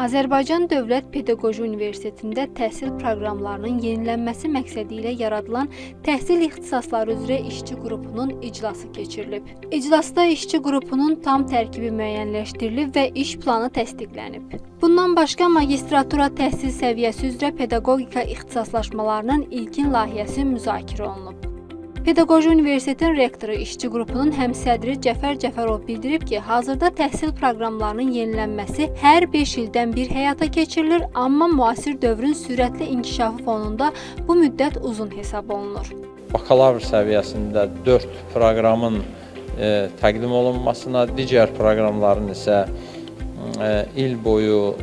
Azərbaycan Dövlət Pedaqoji Universitetində təhsil proqramlarının yenilənməsi məqsədi ilə yaradılan təhsil ixtisasları üzrə işçi qrupunun iclası keçirilib. İclasda işçi qrupunun tam tərkibi müəyyənləşdirilib və iş planı təsdiqlənib. Bundan başqa magistratura təhsil səviyyəsi üzrə pedaqogika ixtisaslaşmalarının ilkin layihəsi müzakirə olunub. Pedaqoji Universitetin rektoru işçi qrupunun həmsədri Cəfər Cəfərov bildirib ki, hazırda təhsil proqramlarının yenilənməsi hər 5 ildən bir həyata keçirilir, amma müasir dövrün sürətli inkişafı fonunda bu müddət uzun hesab olunur. Bakalavr səviyyəsində 4 proqramın təqdim olunmasına, digər proqramların isə il boyu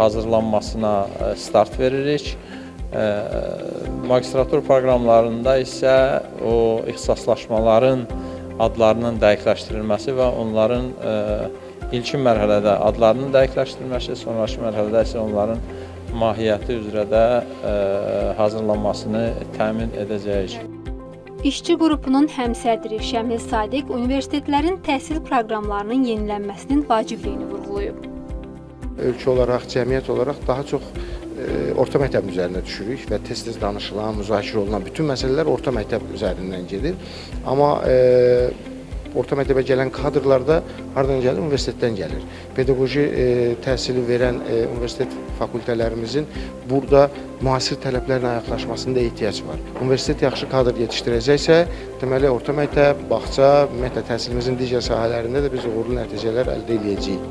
hazırlanmasına start veririk. Magistratur proqramlarında isə o ixtisaslaşmaların adlarının dəqiqləşdirilməsi və onların ilkin mərhələdə adlarının dəqiqləşdirilməsi, sonraki mərhələdə isə onların mahiyyəti üzrə də hazırlanmasını təmin edəcəyik. İşçi qrupunun həmsədri Şəmil Sadiq universitetlərin təhsil proqramlarının yenilənməsinin vacibliyini vurğulayıb. Ölkə olaraq, cəmiyyət olaraq daha çox orta məktəb üzərində düşürük və tez-tez danışılan, müzakirə olunan bütün məsələlər orta məktəb üzərindən gedir. Amma orta məktəbə gələn kadrlar da hardan gəlir? Universitetdən gəlir. Pedaqoji təhsili verən universitet fakültələrimizin burada müasir tələblərin ayaqlaşmasında ehtiyac var. Universitet yaxşı kadr yetişdirəcəksə, deməli orta məktəb, bağça, ümumiyyətlə təhsilimizin digər sahələrində də biz uğurlu nəticələr əldə edəcəyik.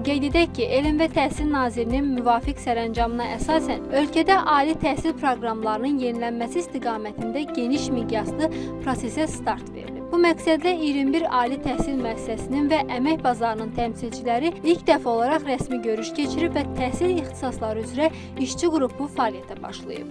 Qeyd edək ki, Elm və Təhsil Nazirinin müvafiq sərəncamına əsasən ölkədə ali təhsil proqramlarının yenilənməsi istiqamətində geniş miqyaslı prosesə start verilib. Bu məqsədlə 21 ali təhsil müəssisəsinin və əmək bazarının təmsilçiləri ilk dəfə olaraq rəsmi görüş keçirib və təhsil ixtisasları üzrə işçi qrupu fəaliyyətə başlayıb.